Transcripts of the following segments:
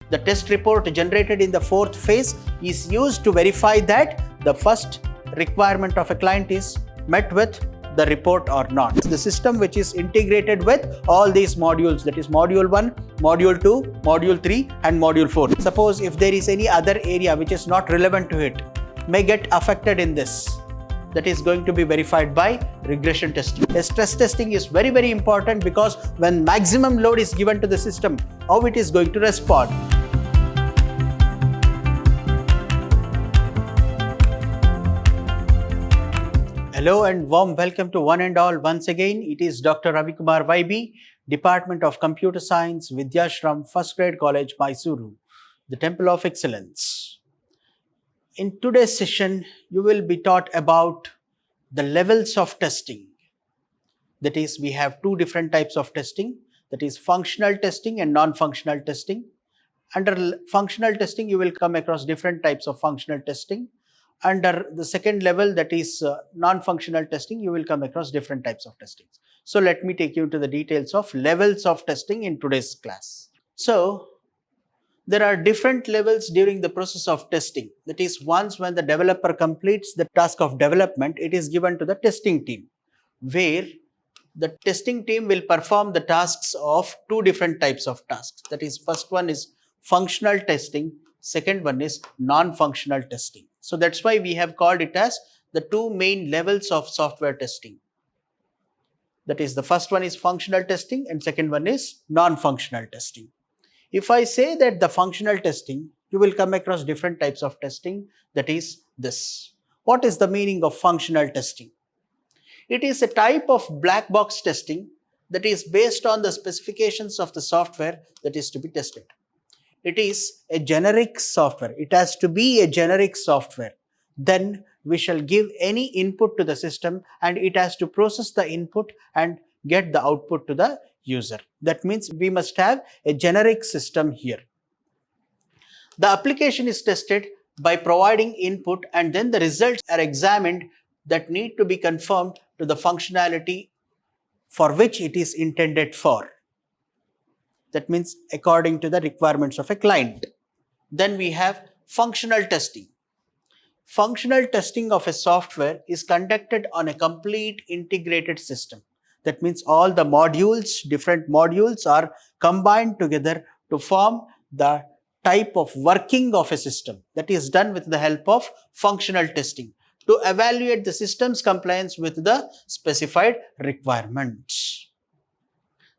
The test report generated in the fourth phase is used to verify that the first requirement of a client is met with the report or not. It's the system which is integrated with all these modules, that is module 1, module 2, module 3 and module 4. Suppose if there is any other area which is not relevant to it, may get affected in this. That is going to be verified by regression testing. A stress testing is very, very important because when maximum load is given to the system, how it is going to respond. Hello and warm welcome to one and all once again. It is Dr. Ravi Kumar YB, Department of Computer Science, Vidhyaashram, First Grade College, MYSURU, the Temple of Excellence. In today's session, you will be taught about the levels of testing. That is, we have two different types of testing, that is functional testing and non-functional testing. Under functional testing, you will come across different types of functional testing. Under the second level, that is non-functional testing, you will come across different types of testings. So let me take you to the details of levels of testing in today's class. So there are different levels during the process of testing. That is, once when the developer completes the task of development, it is given to the testing team, where the testing team will perform the tasks of two different types of tasks. That is, first one is functional testing, second one is non-functional testing. So that's why we have called it as the two main levels of software testing. That is, the first one is functional testing and second one is non-functional testing. If I say that the functional testing, you will come across different types of testing. That is this. What is the meaning of functional testing? It is a type of black box testing that is based on the specifications of the software that is to be tested. It is a generic software. It has to be a generic software. Then we shall give any input to the system and it has to process the input and get the output to the user. That means we must have a generic system here. The application is tested by providing input and then the results are examined that need to be conformed to the functionality for which it is intended for. That means according to the requirements of a client. Then we have functional testing. Functional testing of a software is conducted on a complete integrated system. That means all the modules, different modules are combined together to form the type of working of a system. That is done with the help of functional testing to evaluate the system's compliance with the specified requirements.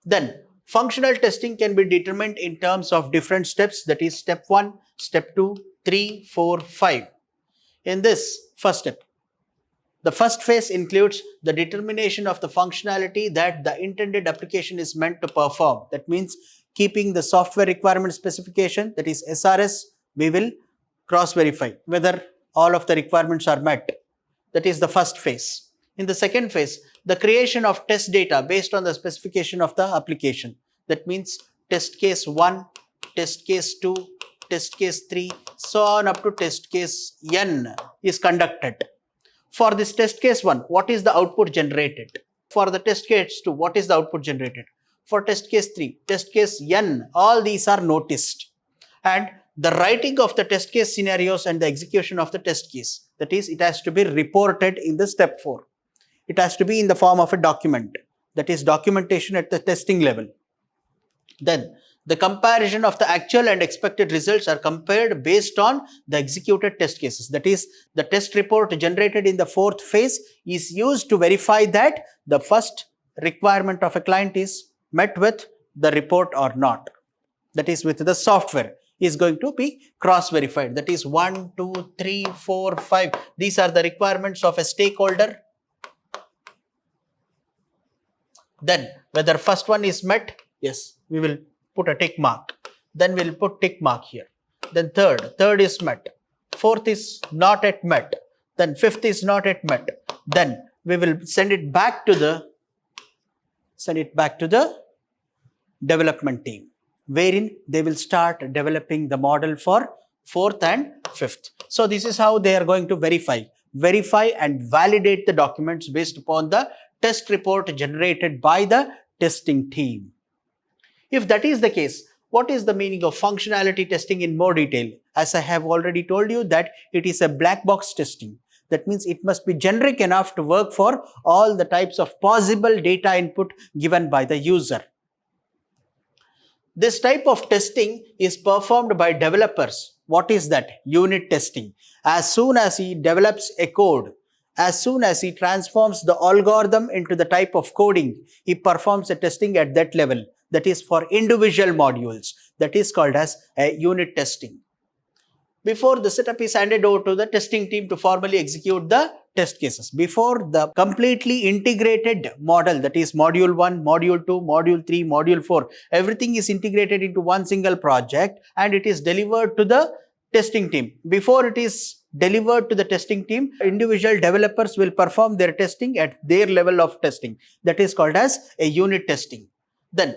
Then functional testing can be determined in terms of different steps, that is step 1, step 2, 3, 4, 5. In this first step, the first phase includes the determination of the functionality that the intended application is meant to perform. That means keeping the software requirement specification, that is SRS, we will cross-verify whether all of the requirements are met. That is the first phase. In the second phase, the creation of test data based on the specification of the application. That means test case 1, test case 2, test case 3, so on up to test case N is conducted. For this test case 1, what is the output generated? For the test case 2, what is the output generated? For test case 3, test case N, all these are noticed. And the writing of the test case scenarios and the execution of the test case. That is, it has to be reported in the step 4. It has to be in the form of a document, that is documentation at the testing level. Then the comparison of the actual and expected results are compared based on the executed test cases. That is, the test report generated in the fourth phase is used to verify that the first requirement of a client is met with the report or not. That is, with the software is going to be cross-verified. That is 1, 2, 3, 4, 5. These are the requirements of a stakeholder. Then whether first one is met, yes, we will put a tick mark. Then we'll put tick mark here. Then third is met. Fourth is not yet met. Then fifth is not yet met. Then we will send it back to the development team, wherein they will start developing the model for fourth and fifth. So this is how they are going to verify and validate the documents based upon the test report generated by the testing team. If that is the case, What is the meaning of functionality testing in more detail? As I have already told you that it is a black box testing. That means it must be generic enough to work for all the types of possible data input given by the user. This type of testing is performed by developers. What is that? Unit testing. As soon as he develops a code, as soon as he transforms the algorithm into the type of coding, he performs a testing at that level. That is for individual modules. That is called as a unit testing. Before the setup is handed over to the testing team to formally execute the test cases. Before the completely integrated model, that is module 1, module 2, module 3, module 4, everything is integrated into one single project and it is delivered to the testing team. Before it is delivered to the testing team, individual developers will perform their testing at their level of testing. That is called as a unit testing. Then,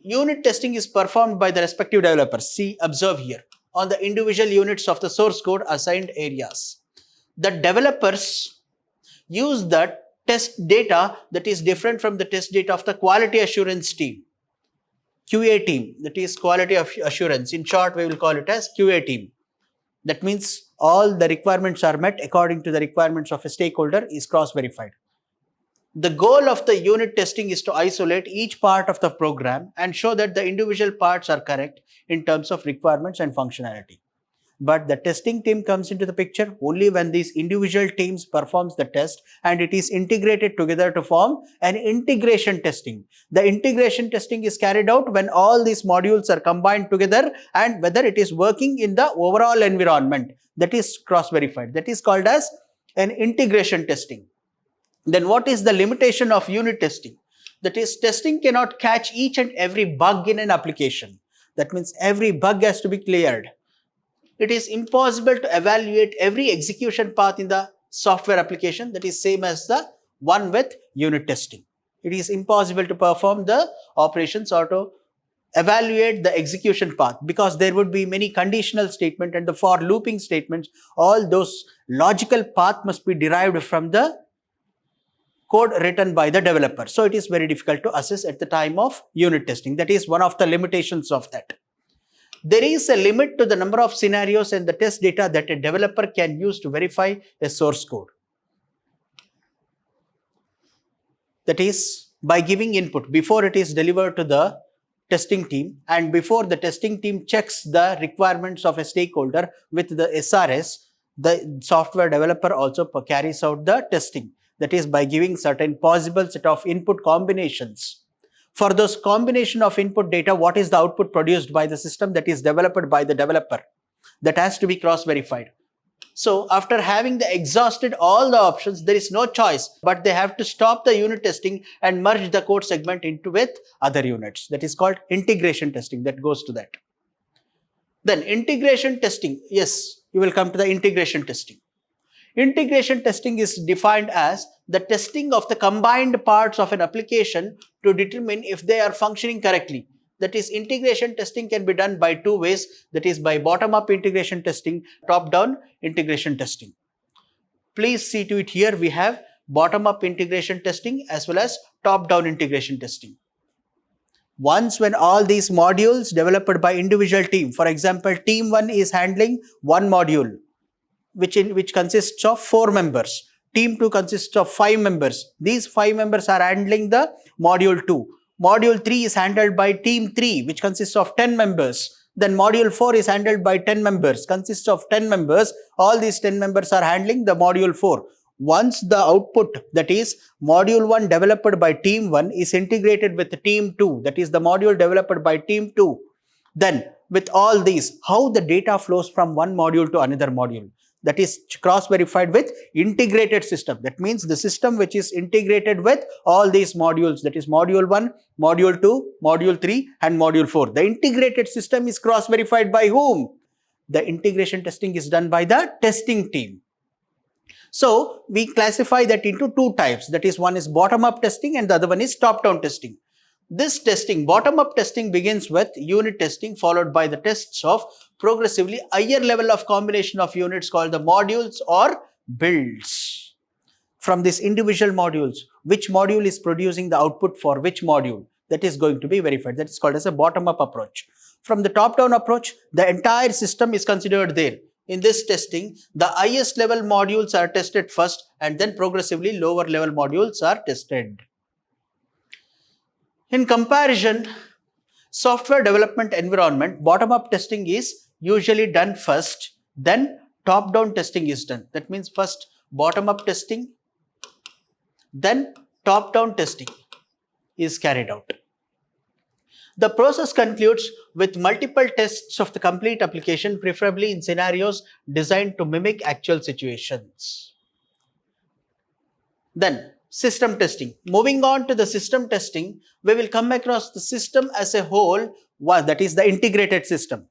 unit testing is performed by the respective developers. See, observe here. On the individual units of the source code assigned areas. The developers use the test data that is different from the test data of the quality assurance team. QA team, that is quality of assurance. In short, we will call it as QA team. That means all the requirements are met according to the requirements of a stakeholder is cross-verified. The goal of the unit testing is to isolate each part of the program and show that the individual parts are correct in terms of requirements and functionality. But the testing team comes into the picture only when these individual teams performs the test and it is integrated together to form an integration testing. The integration testing is carried out when all these modules are combined together and whether it is working in the overall environment. That is cross-verified. That is called as an integration testing. Then what is the limitation of unit testing? That is, testing cannot catch each and every bug in an application. That means every bug has to be cleared. It is impossible to evaluate every execution path in the software application. That is same as the one with unit testing. It is impossible to perform the operations or to evaluate the execution path because there would be many conditional statements and the for looping statements. All those logical path must be derived from the code written by the developer. So it is very difficult to assess at the time of unit testing. That is one of the limitations of that. There is a limit to the number of scenarios and the test data that a developer can use to verify a source code. That is by giving input before it is delivered to the testing team and before the testing team checks the requirements of a stakeholder with the SRS, the software developer also carries out the testing. That is by giving certain possible set of input combinations. For those combination of input data, what is the output produced by the system that is developed by the developer? That has to be cross-verified. So after having exhausted all the options, there is no choice, but they have to stop the unit testing and merge the code segment into with other units. That is called integration testing. That goes to that. Then integration testing. Yes, you will come to the integration testing. Integration testing is defined as the testing of the combined parts of an application to determine if they are functioning correctly. That is, integration testing can be done by two ways. That is by bottom-up integration testing, top-down integration testing. Please see to it here we have bottom-up integration testing as well as top-down integration testing. Once when all these modules developed by individual team, for example, team 1 is handling one module, which consists of 4 members. Team 2 consists of 5 members. These 5 members are handling the module 2. Module 3 is handled by team 3, which consists of 10 members. Then module 4 is handled by 10 members, consists of 10 members. All these 10 members are handling the module 4. Once the output, that is module 1 developed by team 1 is integrated with team 2, that is the module developed by team 2. Then with all these, how the data flows from one module to another module. That is cross-verified with integrated system. That means the system which is integrated with all these modules, that is module 1, module 2, module 3 and module 4. The integrated system is cross-verified by whom? The integration testing is done by the testing team. So we classify that into two types. That is, one is bottom-up testing and the other one is top-down testing. This testing, bottom-up testing, begins with unit testing followed by the tests of progressively higher level of combination of units called the modules or builds. From these individual modules, which module is producing the output for which module, that is going to be verified. That is called as a bottom-up approach. From the top-down approach, the entire system is considered there. In this testing, the highest level modules are tested first and then progressively lower level modules are tested. In comparison, software development environment, bottom-up testing is usually done first, then top-down testing is done. That means first bottom-up testing, then top-down testing is carried out. The process concludes with multiple tests of the complete application, preferably in scenarios designed to mimic actual situations. Then, system testing. Moving on to the system testing, we will come across the system as a whole, that is the integrated system.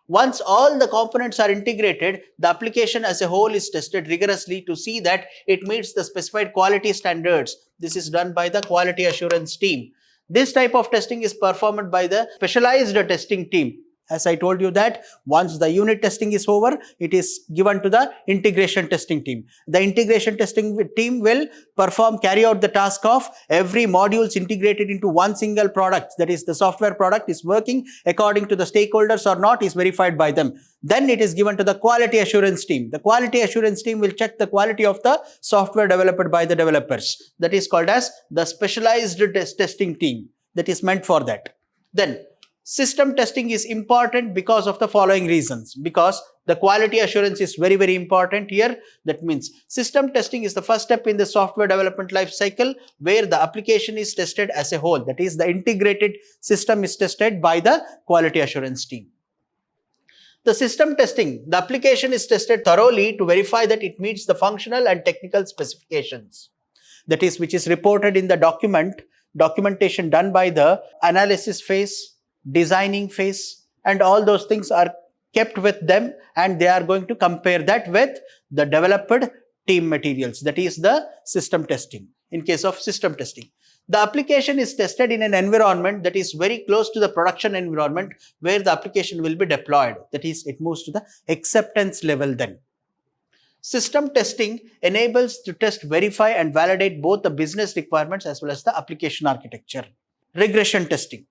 Once all the components are integrated, the application as a whole is tested rigorously to see that it meets the specified quality standards. This is done by the quality assurance team. This type of testing is performed by the specialized testing team. As I told you that once the unit testing is over, it is given to the integration testing team. The integration testing team will carry out the task of every modules integrated into one single product. That is, the software product is working according to the stakeholders or not is verified by them. Then it is given to the quality assurance team. The quality assurance team will check the quality of the software developed by the developers. That is called as the specialized testing team. That is meant for that. Then, system testing is important because of the following reasons. Because the quality assurance is very, very important here. That means system testing is the first step in the software development life cycle where the application is tested as a whole. That is, the integrated system is tested by the quality assurance team. The system testing, the application is tested thoroughly to verify that it meets the functional and technical specifications. That is, which is reported in the documentation done by the analysis phase, designing phase, and all those things are kept with them, and they are going to compare that with the developed team materials. That is the system testing. In case of system testing, the application is tested in an environment that is very close to the production environment where the application will be deployed. That is, it moves to the acceptance level then. System testing enables to test, verify and validate both the business requirements as well as the application architecture. Regression testing.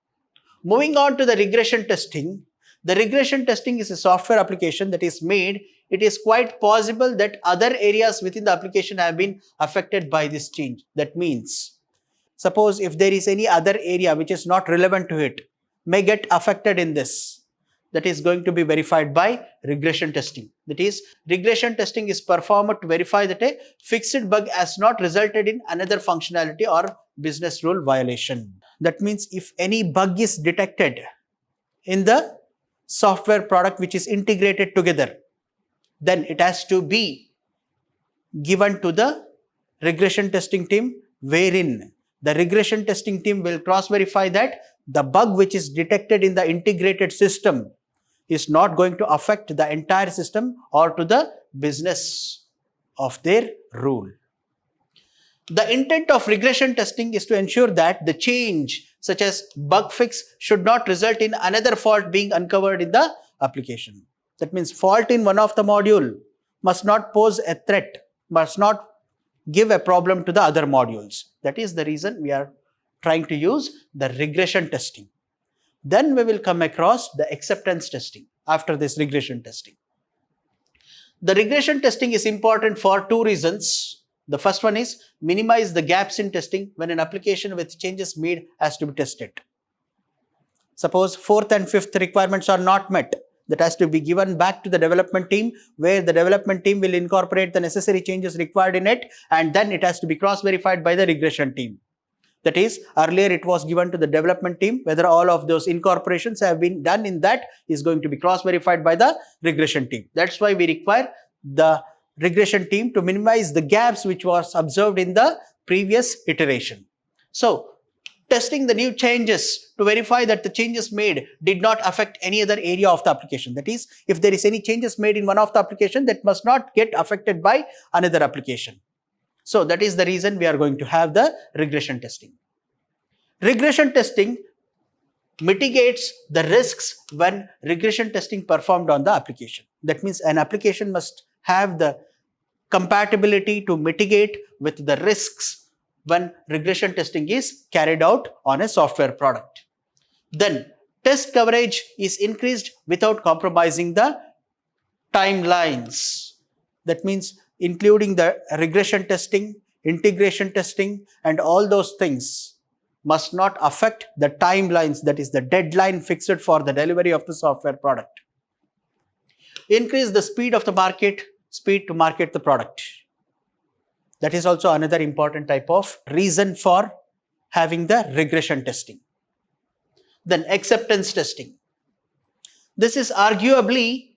Moving on to the regression testing, the regression testing is a software application that is made. It is quite possible that other areas within the application have been affected by this change. That means, suppose if there is any other area which is not relevant to it, may get affected in this. That is going to be verified by regression testing. That is, regression testing is performed to verify that a fixed bug has not resulted in another functionality or business rule violation. That means if any bug is detected in the software product which is integrated together, then it has to be given to the regression testing team, wherein the regression testing team will cross-verify that the bug which is detected in the integrated system is not going to affect the entire system or to the business of their rule. The intent of regression testing is to ensure that the change, such as bug fix, should not result in another fault being uncovered in the application. That means fault in one of the module must not pose a threat, must not give a problem to the other modules. That is the reason we are trying to use the regression testing. Then we will come across the acceptance testing after this regression testing. The regression testing is important for two reasons. The first one is minimize the gaps in testing when an application with changes made has to be tested. Suppose 4th and 5th requirements are not met. That has to be given back to the development team, where the development team will incorporate the necessary changes required in it, and then it has to be cross-verified by the regression team. That is, earlier it was given to the development team. Whether all of those incorporations have been done in that is going to be cross-verified by the regression team. That's why we require the regression team to minimize the gaps which was observed in the previous iteration. So, testing the new changes to verify that the changes made did not affect any other area of the application. That is, if there is any changes made in one of the application, that must not get affected by another application. So, that is the reason we are going to have the regression testing. Regression testing mitigates the risks when regression testing performed on the application. That means an application must have the compatibility to mitigate with the risks when regression testing is carried out on a software product. Then test coverage is increased without compromising the timelines. That means including the regression testing, integration testing, and all those things must not affect the timelines, that is the deadline fixed for the delivery of the software product. Increase the speed of the market, speed to market the product. That is also another important type of reason for having the regression testing. Then acceptance testing. This is arguably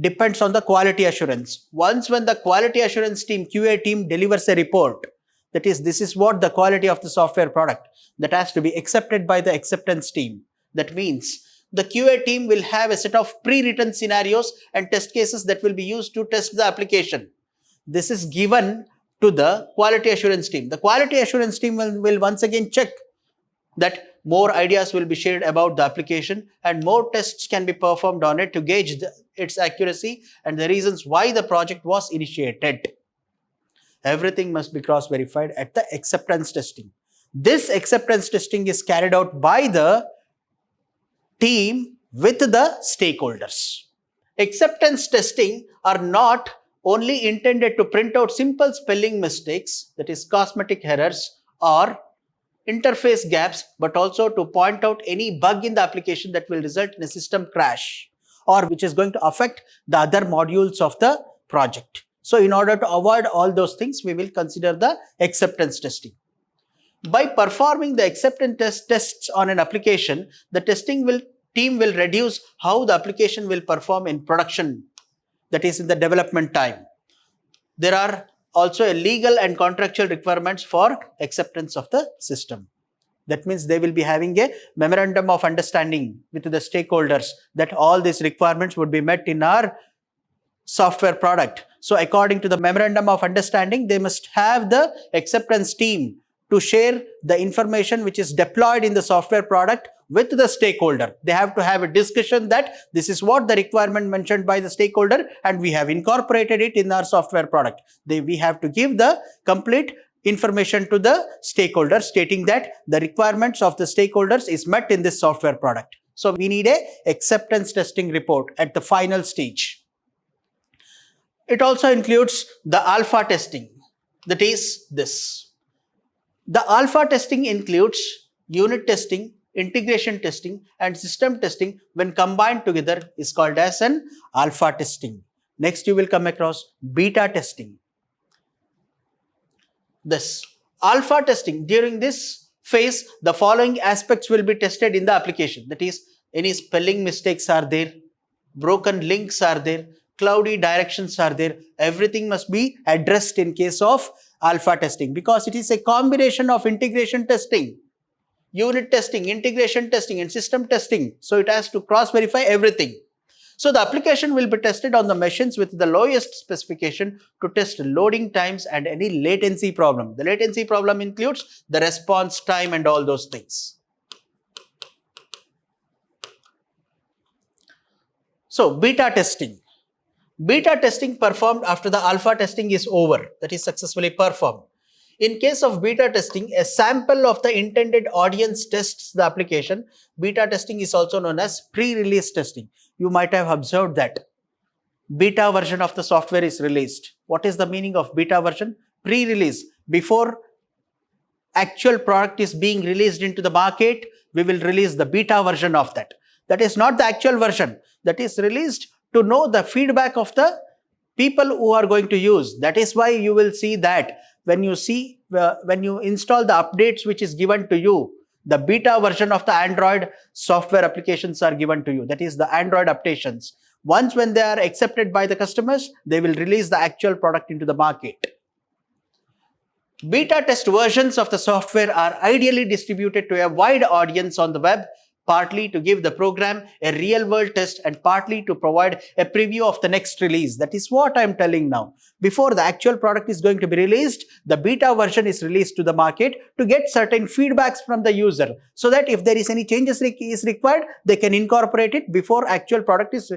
depends on the quality assurance. Once when the quality assurance team, QA team delivers a report, that is, this is what the quality of the software product, that has to be accepted by the acceptance team. That means the QA team will have a set of pre-written scenarios and test cases that will be used to test the application. This is given to the quality assurance team. The quality assurance team will once again check that more ideas will be shared about the application and more tests can be performed on it to gauge its accuracy and the reasons why the project was initiated. Everything must be cross-verified at the acceptance testing. This acceptance testing is carried out by the team with the stakeholders. Acceptance testing are not only intended to print out simple spelling mistakes, that is cosmetic errors or interface gaps, but also to point out any bug in the application that will result in a system crash or which is going to affect the other modules of the project. So in order to avoid all those things, we will consider the acceptance testing. By performing the acceptance tests on an application, the team will reduce how the application will perform in production, that is in the development time. There are also a legal and contractual requirements for acceptance of the system. That means they will be having a memorandum of understanding with the stakeholders that all these requirements would be met in our software product. So according to the memorandum of understanding, they must have the acceptance team to share the information which is deployed in the software product with the stakeholder. They have to have a discussion that this is what the requirement mentioned by the stakeholder and we have incorporated it in our software product. We have to give the complete information to the stakeholder stating that the requirements of the stakeholders is met in this software product. So we need a acceptance testing report at the final stage. It also includes the alpha testing, that is this. The alpha testing includes unit testing, integration testing and system testing when combined together is called as an alpha testing. Next you will come across beta testing. This alpha testing, during this phase the following aspects will be tested in the application, that is any spelling mistakes are there, broken links are there, cloudy directions are there, everything must be addressed in case of alpha testing because it is a combination of integration testing, unit testing, integration testing and system testing. So it has to cross-verify everything. So the application will be tested on the machines with the lowest specification to test loading times and any latency problem. The latency problem includes the response time and all those things. So beta testing. Beta testing performed after the alpha testing is over, that is successfully performed. In case of beta testing, a sample of the intended audience tests the application. Beta testing is also known as pre-release testing. You might have observed that beta version of the software is released. What is the meaning of beta version? Pre-release. Before actual product is being released into the market, we will release the beta version of that. That is not the actual version. That is released to know the feedback of the people who are going to use. That is why you will see that when you install the updates which is given to you, the beta version of the Android software applications are given to you. That is the Android updations. Once when they are accepted by the customers, they will release the actual product into the market. Beta test versions of the software are ideally distributed to a wide audience on the web, partly to give the program a real-world test and partly to provide a preview of the next release. That is what I am telling now. Before the actual product is going to be released, the beta version is released to the market to get certain feedbacks from the user so that if there is any changes is required, they can incorporate it before actual product is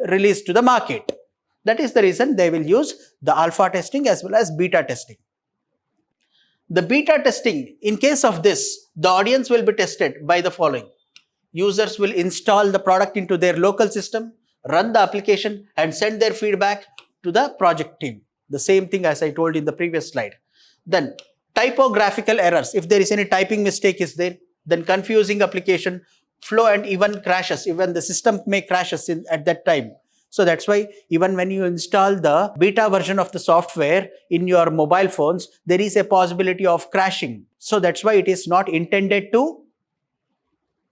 released to the market. That is the reason they will use the alpha testing as well as beta testing. The beta testing, in case of this, the audience will be tested by the following. users will install the product into their local system, run the application and send their feedback to the project team. The same thing as I told in the previous slide. Then typographical errors. If there is any typing mistake is there, then confusing application flow and even crashes. Even the system may crashes at that time. So that's why even when you install the beta version of the software in your mobile phones, there is a possibility of crashing. So that's why it is not intended to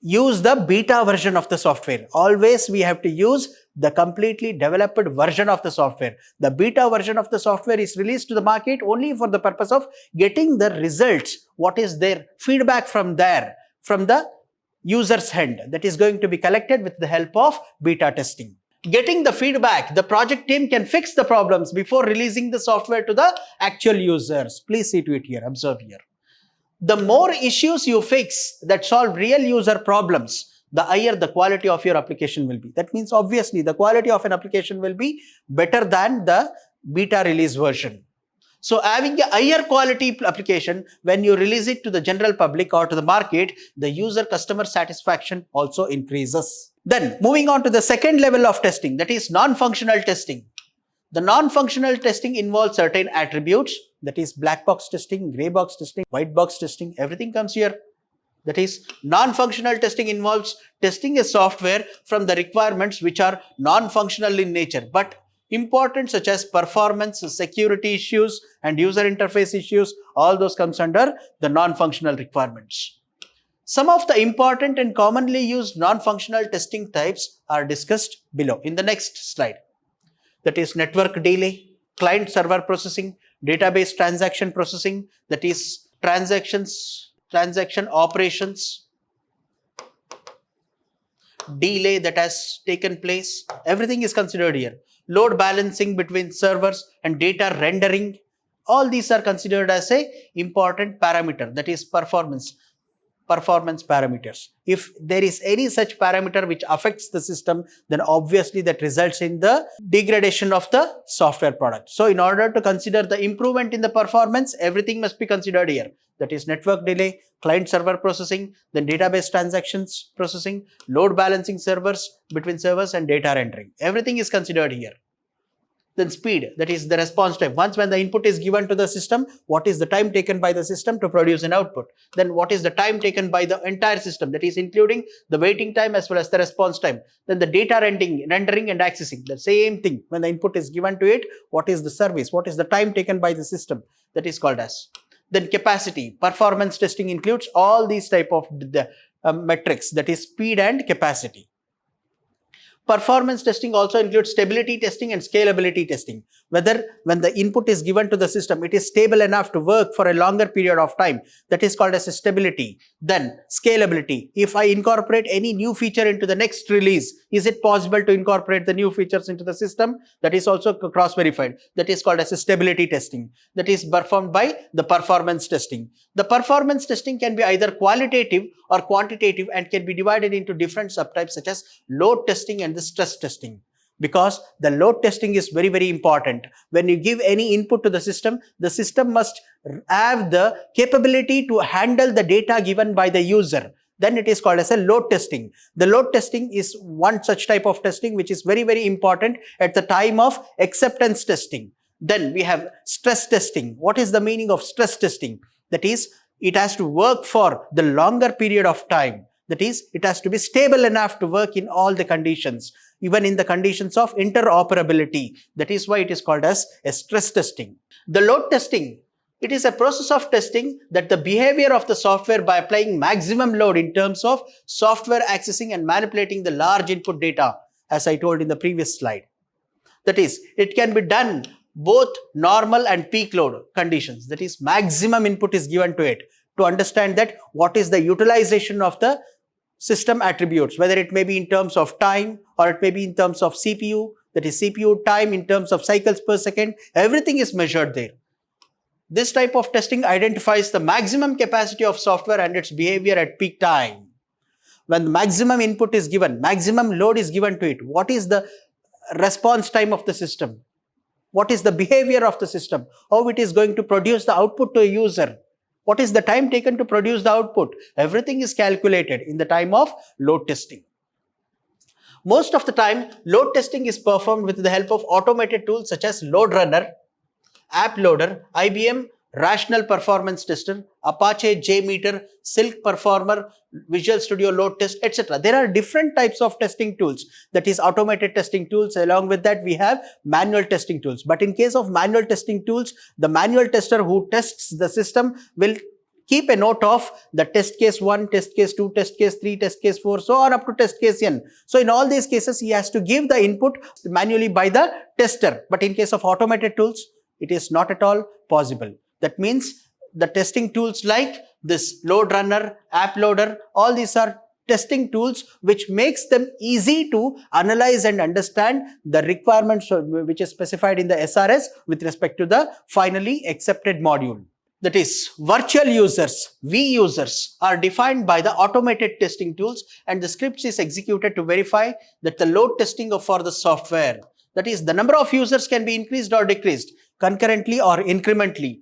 use the beta version of the software. Always we have to use the completely developed version of the software. The beta version of the software is released to the market only for the purpose of getting the results. What is their feedback from there, from the user's end, that is going to be collected with the help of beta testing. Getting the feedback, the project team can fix the problems before releasing the software to the actual users. Please see to it here, observe here. The more issues you fix that solve real user problems, the higher the quality of your application will be. That means obviously the quality of an application will be better than the beta release version. So having a higher quality application, when you release it to the general public or to the market, the user customer satisfaction also increases. Then moving on to the second level of testing, that is non-functional testing. The non-functional testing involves certain attributes, that is black box testing, gray box testing, white box testing, everything comes here. That is, non-functional testing involves testing a software from the requirements which are non-functional in nature, but important, such as performance, security issues and user interface issues. All those comes under the non-functional requirements. Some of the important and commonly used non-functional testing types are discussed below in the next slide. That is network delay, client server processing, database transaction processing, that is transaction operations, delay that has taken place, everything is considered here. Load balancing between servers and data rendering, all these are considered as a important parameter, that is performance parameters. If there is any such parameter which affects the system, then obviously that results in the degradation of the software product. So in order to consider the improvement in the performance, everything must be considered here. That is network delay, client server processing, then database transactions processing, load balancing servers between servers and data rendering. Everything is considered here. Then speed, that is the response time. Once when the input is given to the system, what is the time taken by the system to produce an output? Then what is the time taken by the entire system, that is including the waiting time as well as the response time. Then the data rendering and accessing, the same thing. When the input is given to it, what is the service? What is the time taken by the system? That is called as. Then capacity, performance testing includes all these type of metrics, that is speed and capacity. Performance testing also includes stability testing and scalability testing. Whether when the input is given to the system, it is stable enough to work for a longer period of time. That is called as a stability. Then scalability. If I incorporate any new feature into the next release, is it possible to incorporate the new features into the system? That is also cross-verified. That is called as a stability testing. That is performed by the performance testing. The performance testing can be either qualitative or quantitative and can be divided into different subtypes such as load testing and the stress testing. Because the load testing is very, very important. When you give any input to the system must have the capability to handle the data given by the user. Then it is called as a load testing. The load testing is one such type of testing which is very, very important at the time of acceptance testing. Then we have stress testing. What is the meaning of stress testing? That is, it has to work for the longer period of time. That is, it has to be stable enough to work in all the conditions, even in the conditions of interoperability. That is why it is called as a stress testing. The load testing, it is a process of testing that the behavior of the software by applying maximum load in terms of software accessing and manipulating the large input data, as I told in the previous slide. That is, it can be done both normal and peak load conditions. That is, maximum input is given to it to understand that what is the utilization of the system attributes, whether it may be in terms of time or it may be in terms of CPU, that is CPU time in terms of cycles per second, everything is measured there. This type of testing identifies the maximum capacity of software and its behavior at peak time. When the maximum input is given, maximum load is given to it, what is the response time of the system? What is the behavior of the system? How it is going to produce the output to a user? What is the time taken to produce the output? Everything is calculated in the time of load testing. Most of the time, load testing is performed with the help of automated tools such as Load Runner, App Loader, IBM Rational Performance Tester, Apache JMeter, Silk Performer, Visual Studio Load Test, etc. There are different types of testing tools, that is automated testing tools. Along with that, we have manual testing tools. But in case of manual testing tools, the manual tester who tests the system will keep a note of the test case 1, test case 2, test case 3, test case 4, so on up to test case n. So in all these cases, he has to give the input manually by the tester. But in case of automated tools, it is not at all possible. That means the testing tools like this Load Runner, App Loader, all these are testing tools which makes them easy to analyze and understand the requirements which is specified in the SRS with respect to the finally accepted module. That is, virtual users, V users, are defined by the automated testing tools, and the scripts is executed to verify that the load testing for the software, that is, the number of users can be increased or decreased concurrently or incrementally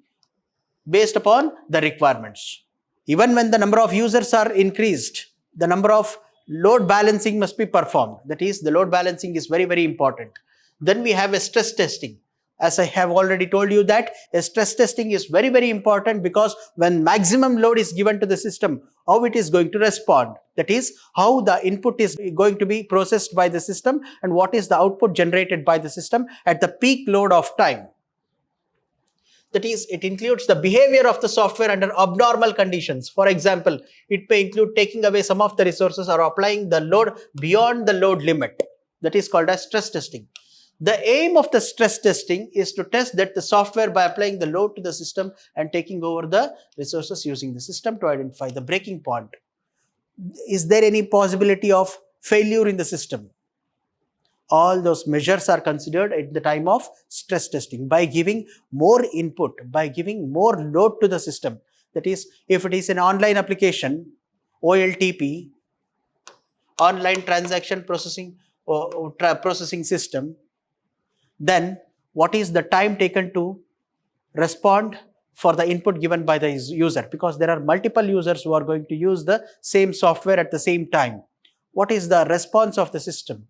based upon the requirements. Even when the number of users are increased, the number of load balancing must be performed. That is, the load balancing is very, very important. Then we have a stress testing. As I have already told you that a stress testing is very, very important, because when maximum load is given to the system, how it is going to respond. That is, how the input is going to be processed by the system and what is the output generated by the system at the peak load of time. That is, it includes the behavior of the software under abnormal conditions. For example, it may include taking away some of the resources or applying the load beyond the load limit. That is called as stress testing. The aim of the stress testing is to test that the software by applying the load to the system and taking over the resources using the system to identify the breaking point. Is there any possibility of failure in the system? All those measures are considered at the time of stress testing by giving more input, by giving more load to the system. That is, if it is an online application, OLTP, online transaction processing or processing system, then what is the time taken to respond for the input given by the user? Because there are multiple users who are going to use the same software at the same time. What is the response of the system?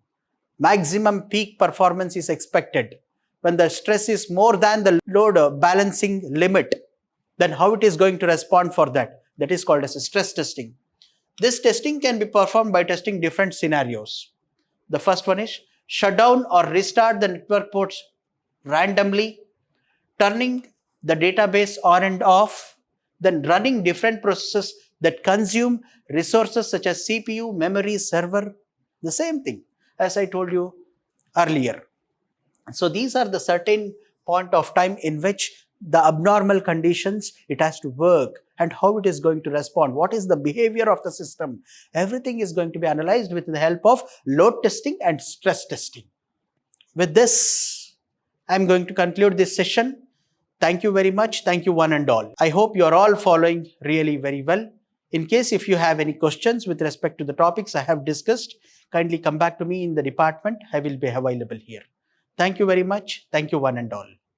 Maximum peak performance is expected. When the stress is more than the load balancing limit, then how it is going to respond for that? That is called as a stress testing. This testing can be performed by testing different scenarios. The first one is shut down or restart the network ports randomly, turning the database on and off, then running different processes that consume resources such as CPU, memory, server, the same thing as I told you earlier. So these are the certain point of time in which the abnormal conditions it has to work and how it is going to respond. What is the behavior of the system? Everything is going to be analyzed with the help of load testing and stress testing. With this, I am going to conclude this session. Thank you very much. Thank you one and all. I hope you are all following really very well. In case if you have any questions with respect to the topics I have discussed, kindly come back to me in the department. I will be available here. Thank you very much. Thank you one and all.